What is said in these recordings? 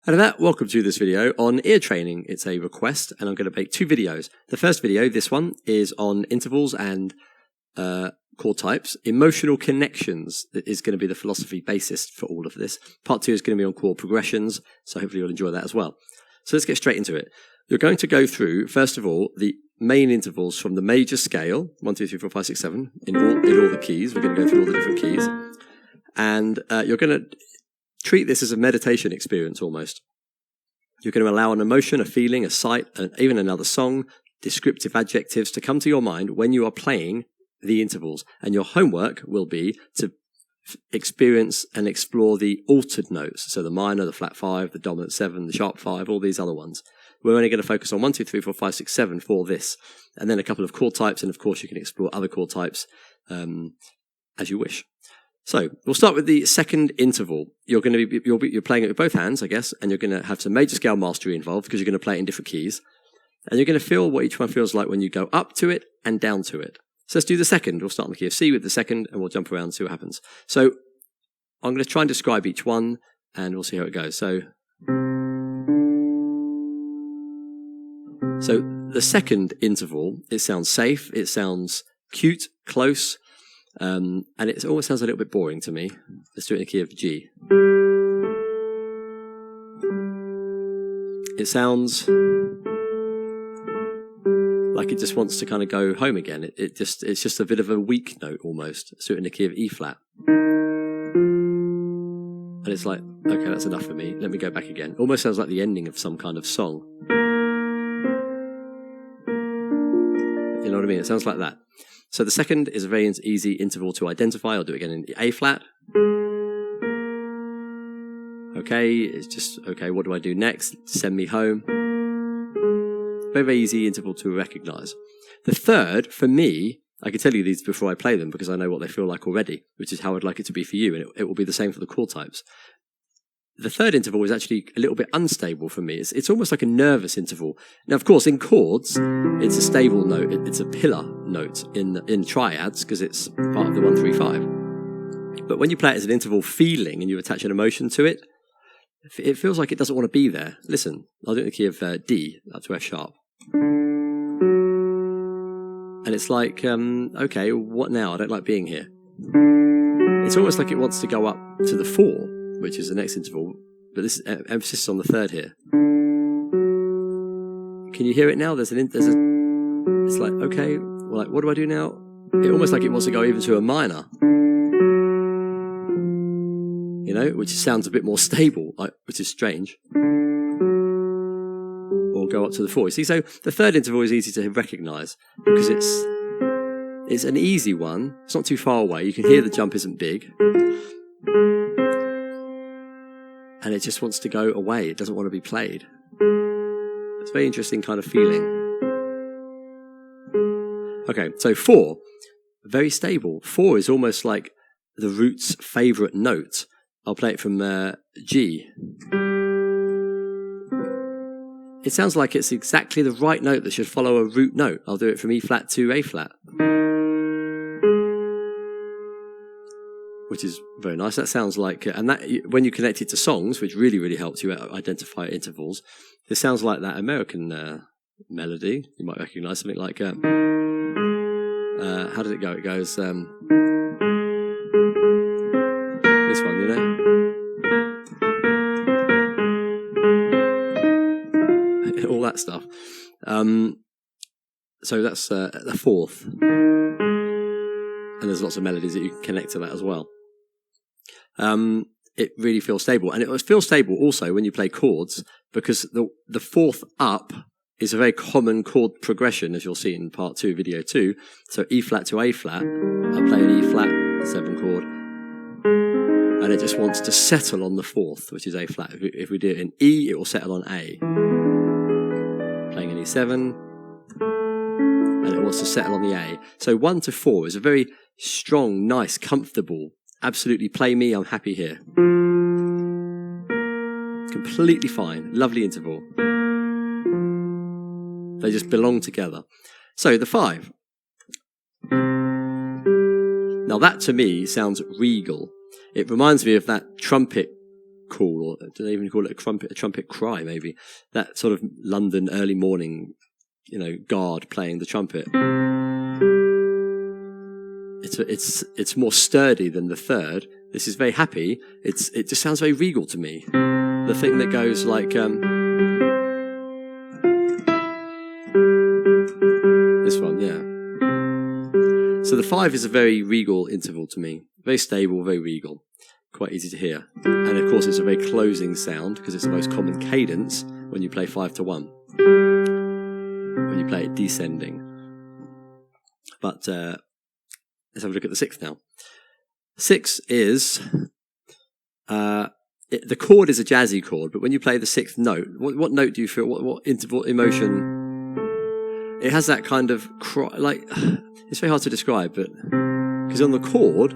Hello there, welcome to this video on ear training. It's a request and I'm going to make two videos. The first video, this one, is on intervals and chord types. Emotional connections is going to be the philosophy basis for all of this. Part 2 is going to be on chord progressions, so hopefully you'll enjoy that as well. So let's get straight into it. You're going to go through, first of all, the main intervals from the major scale, 1, 2, 3, 4, 5, 6, 7, in all the keys. We're going to go through all the different keys. And you're going to treat this as a meditation experience almost. You're going to allow an emotion, a feeling, a sight, and even another song, descriptive adjectives to come to your mind when you are playing the intervals. And your homework will be to experience and explore the altered notes. So the minor, the flat 5, the dominant 7, the sharp 5, all these other ones. We're only going to focus on 1, 2, 3, 4, 5, 6, 7 for this. And then a couple of chord types. And of course, you can explore other chord types as you wish. So we'll start with the second interval. You're playing it with both hands, I guess, and you're going to have some major scale mastery involved because you're going to play it in different keys. And you're going to feel what each one feels like when you go up to it and down to it. So let's do the second. We'll start on the key of C with the second, and we'll jump around and see what happens. So I'm going to try and describe each one, and we'll see how it goes. So the second interval, it sounds safe, it sounds cute, close, and it always sounds a little bit boring to me. Let's do it in the key of G. It sounds like it just wants to kind of go home again. It's just a bit of a weak note almost. Let's do it in the key of E flat. And it's like, okay, that's enough for me. Let me go back again. Almost sounds like the ending of some kind of song. You know what I mean? It sounds like that. So the second is a very easy interval to identify. I'll do it again in A flat. Okay, it's just, okay, what do I do next? Send me home. Very, very easy interval to recognize. The third, for me, I can tell you these before I play them because I know what they feel like already, which is how I'd like it to be for you, and it will be the same for the chord types. The third interval is actually a little bit unstable for me. It's almost like a nervous interval. Now, of course, in chords, it's a stable note. It's a pillar note in triads because it's part of the 1, 3, 5. But when you play it as an interval feeling and you attach an emotion to it, it feels like it doesn't want to be there. Listen, I'll do it in the key of D, up to F sharp. And it's like, okay, what now? I don't like being here. It's almost like it wants to go up to the 4, which is the next interval, but this emphasis on the third here. Can you hear it now? It's like, okay, well, like, what do I do now? It almost like it wants to go even to a minor, you know, which sounds a bit more stable, which is strange. Or go up to the 4. You see, so the third interval is easy to recognize because it's an easy one. It's not too far away. You can hear the jump isn't big. And it just wants to go away. It doesn't want to be played. It's a very interesting kind of feeling. Okay, so 4, very stable. 4 is almost like the root's favourite note. I'll play it from G. It sounds like it's exactly the right note that should follow a root note. I'll do it from E flat to A flat, which is very nice. That sounds like, and that when you connect it to songs, which really, really helps you identify intervals, it sounds like that American melody. You might recognize something like, how does it go? It goes, this one, you know? All that stuff. So that's the 4th. And there's lots of melodies that you can connect to that as well. It really feels stable. And it feels stable also when you play chords because the 4th up is a very common chord progression, as you'll see in part 2, video 2. So E flat to A flat, I play an E flat 7 chord. And it just wants to settle on the 4th, which is A flat. If we do it in E, it will settle on A. Playing an E7. And it wants to settle on the A. So 1 to 4 is a very strong, nice, comfortable, absolutely play me, I'm happy here. Completely fine, lovely interval. They just belong together. So the 5. Now that to me sounds regal. It reminds me of that trumpet call, or do they even call it a trumpet cry? Maybe that sort of London early morning, guard playing the trumpet. It's more sturdy than the third. This is very happy. It just sounds very regal to me. The thing that goes like this one, yeah. So the 5 is a very regal interval to me. Very stable, very regal. Quite easy to hear. And of course it's a very closing sound because it's the most common cadence when you play 5-1. When you play it descending. But let's have a look at the 6th now. 6 is the chord is a jazzy chord, but when you play the 6th note, what note do you feel? What interval emotion? It has that kind of it's very hard to describe, but because on the chord,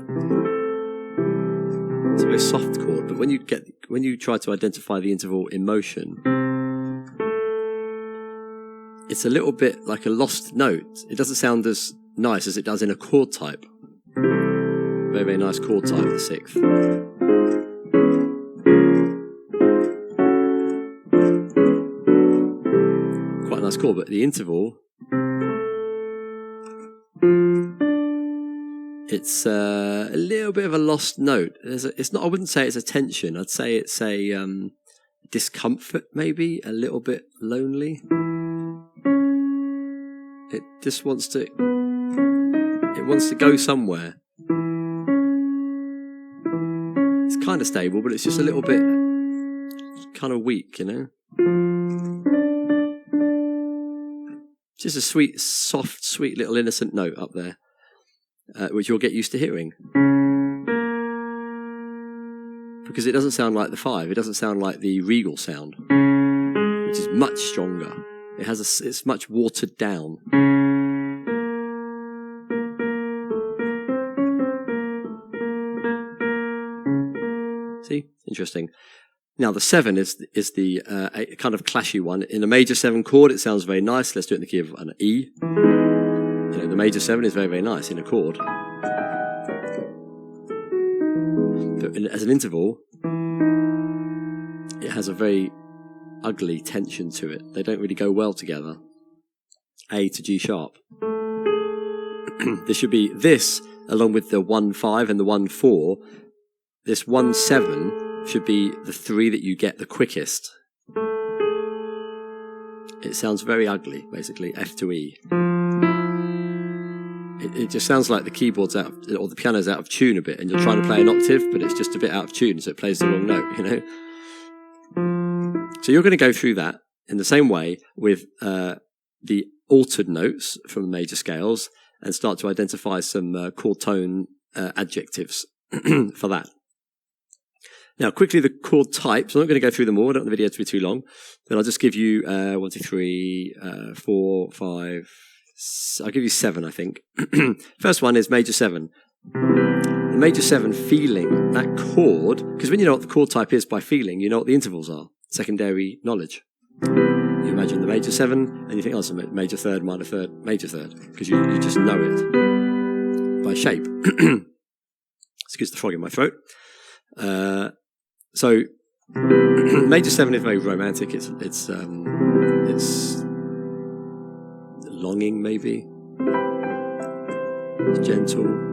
it's a very soft chord. But when you try to identify the interval emotion, it's a little bit like a lost note. It doesn't sound as nice as it does in a chord type. Very, very nice chord type, the 6th. Quite a nice chord, but the interval, it's a little bit of a lost note. It's not. I wouldn't say it's a tension. I'd say it's a discomfort, maybe a little bit lonely. It just wants to. It wants to go somewhere. It's kind of stable, but it's just a little bit kind of weak, Just a sweet, soft, sweet little innocent note up there, which you'll get used to hearing. Because it doesn't sound like the 5. It doesn't sound like the regal sound, which is much stronger. It's much watered down. See? Interesting. Now, the 7 is the a kind of clashy one. In a major 7 chord, it sounds very nice. Let's do it in the key of an E. The major 7 is very, very nice in a chord. But as an interval, it has a very ugly tension to it. They don't really go well together. A to G sharp. There should be this, along with the 1-5 and the 1-4. This 1-7 should be the 3 that you get the quickest. It sounds very ugly, basically, F to E. It just sounds like the keyboard's or the piano's out of tune a bit, and you're trying to play an octave, but it's just a bit out of tune, so it plays the wrong note, So you're going to go through that in the same way with the altered notes from the major scales and start to identify some chord tone adjectives for that. Now, quickly, the chord types. I'm not going to go through them all. I don't want the video to be too long. But I'll just give you 1, 2, 3, 4, 5. I'll give you 7, I think. First one is major 7. The major 7 feeling, that chord, because when you know what the chord type is by feeling, you know what the intervals are. Secondary knowledge. You imagine the major 7, and you think, oh, it's a major 3rd, minor 3rd, major 3rd, because you just know it by shape. Excuse the frog in my throat. So major 7 is very romantic. It's longing, maybe. It's gentle.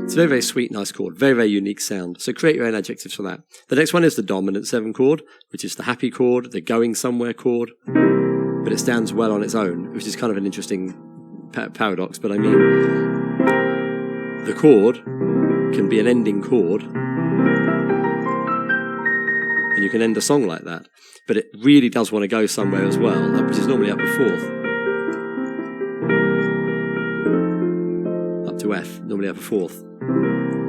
It's a very, very sweet, nice chord. Very, very unique sound. So create your own adjectives for that. The next one is the dominant 7 chord, which is the happy chord, the going somewhere chord. But it stands well on its own, which is kind of an interesting paradox. But I mean, the chord can be an ending chord. And you can end a song like that. But it really does want to go somewhere as well, which is normally up a 4th. Up to F, normally up a 4th.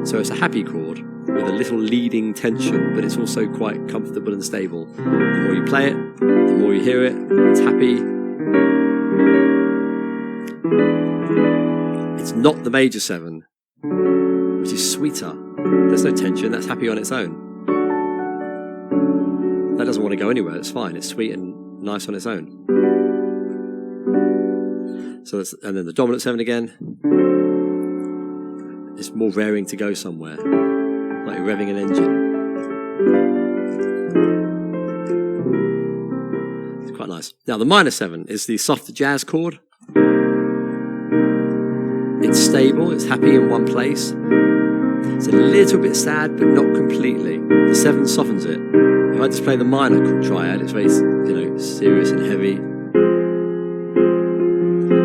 So it's a happy chord with a little leading tension, but it's also quite comfortable and stable. The more you play it, the more you hear it, it's happy. It's not the major 7, which is sweeter. There's no tension, that's happy on its own. That doesn't want to go anywhere, it's fine, it's sweet and nice on its own. So and then the dominant 7 again. It's more raring to go somewhere, like you're revving an engine. It's quite nice. Now the minor 7 is the softer jazz chord. It's stable, it's happy in one place. It's a little bit sad, but not completely. The 7 softens it. If I just play the minor triad, it's very, serious and heavy.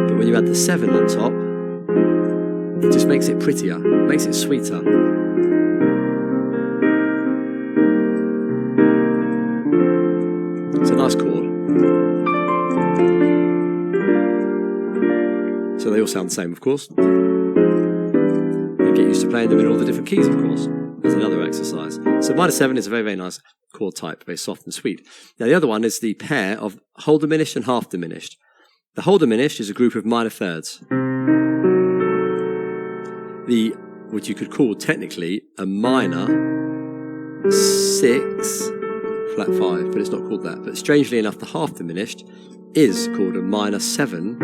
But when you add the 7 on top, it just makes it prettier, makes it sweeter. It's a nice chord. So they all sound the same, of course. You get used to playing them in all the different keys, of course. There's another exercise. So minor 7 is a very, very nice chord type, very soft and sweet. Now the other one is the pair of whole diminished and half diminished. The whole diminished is a group of minor thirds. What you could call technically a minor 6 flat 5, but it's not called that. But strangely enough, the half diminished is called a minor 7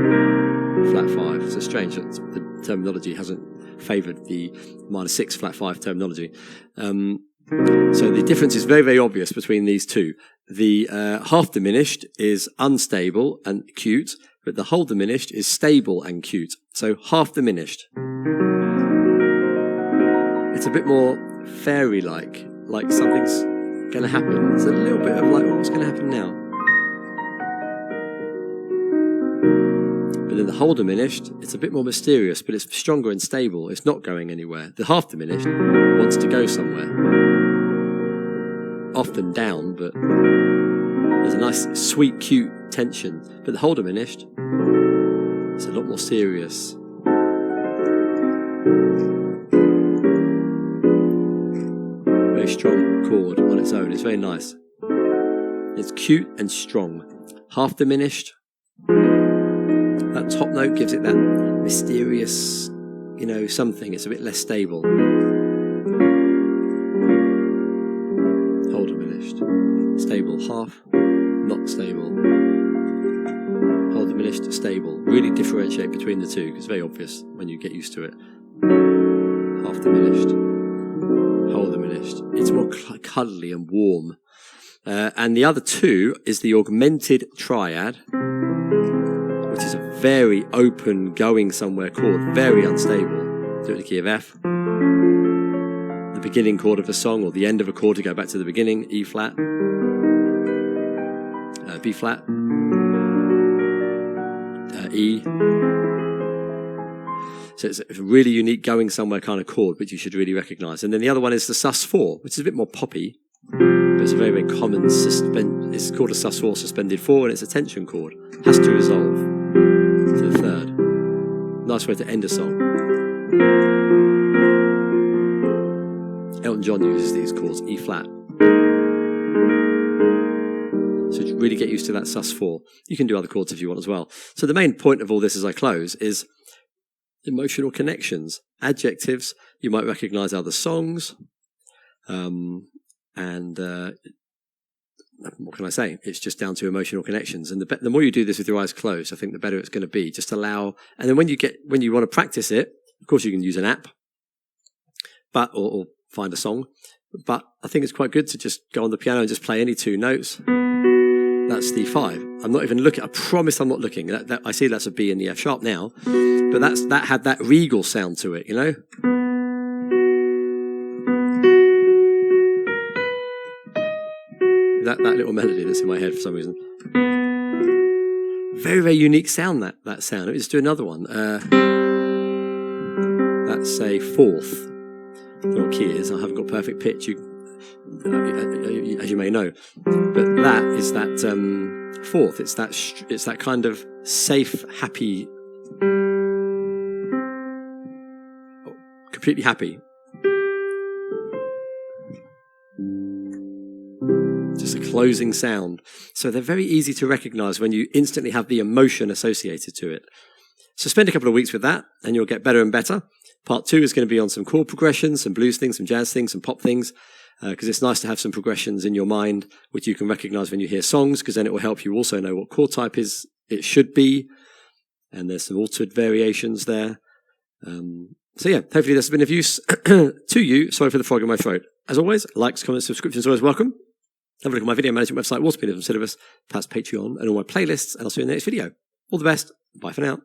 flat 5. So strange that the terminology hasn't favoured the minor 6 flat 5 terminology. So the difference is very, very obvious between these two. The half diminished is unstable and cute, but the whole diminished is stable and cute. So half diminished. It's a bit more fairy-like, like something's going to happen. It's a little bit of like, what's going to happen now? But then the whole diminished, it's a bit more mysterious, but it's stronger and stable. It's not going anywhere. The half diminished wants to go somewhere. Often down, but there's a nice, sweet, cute tension. But the whole diminished, it's a lot more serious. Very strong chord on its own. It's very nice. It's cute and strong. Half diminished. That top note gives it that mysterious, something. It's a bit less stable. Whole diminished. Stable. Half. Not stable. Whole diminished. Stable. Really differentiate between the two. It's very obvious when you get used to it. Half diminished. Whole diminished. It's more cuddly and warm. And the other two is the augmented triad, which is a very open, going somewhere chord, very unstable. Do it in the key of F. The beginning chord of a song, or the end of a chord to go back to the beginning, E flat, B flat, E. So it's a really unique going somewhere kind of chord, which you should really recognise. And then the other one is the sus4, which is a bit more poppy, but it's a very, very common it's called a sus4 suspended 4, and it's a tension chord. Has to resolve to the third. Nice way to end a song. Elton John uses these chords, E flat. So to really get used to that sus4. You can do other chords if you want as well. So the main point of all this as I close is emotional connections. Adjectives, you might recognise other songs. What can I say? It's just down to emotional connections. And the more you do this with your eyes closed, I think the better it's going to be. Just allow, and then when you want to practice it, of course you can use an app, or find a song. But I think it's quite good to just go on the piano and just play any two notes. That's the 5. I'm not even looking. I promise I'm not looking. I see that's a B in the F sharp now, but that had that regal sound to it, That little melody that's in my head for some reason. Very, very unique sound, that sound. Let me just do another one. That's a 4th. I don't know what key it is. I haven't got perfect pitch, as you may know. But that is that 4th. It's that kind of safe, happy, completely happy. Just a closing sound. So they're very easy to recognise when you instantly have the emotion associated to it. So spend a couple of weeks with that and you'll get better and better. Part 2 is going to be on some chord progressions, some blues things, some jazz things, some pop things. because it's nice to have some progressions in your mind, which you can recognize when you hear songs, because then it will help you also know what chord type it should be. And there's some altered variations there. So yeah, hopefully this has been of use to you. Sorry for the frog in my throat. As always, likes, comments, subscriptions are always welcome. Have a look at my video management website, Waterpeed Syllabus, perhaps Patreon, and all my playlists, and I'll see you in the next video. All the best. Bye for now.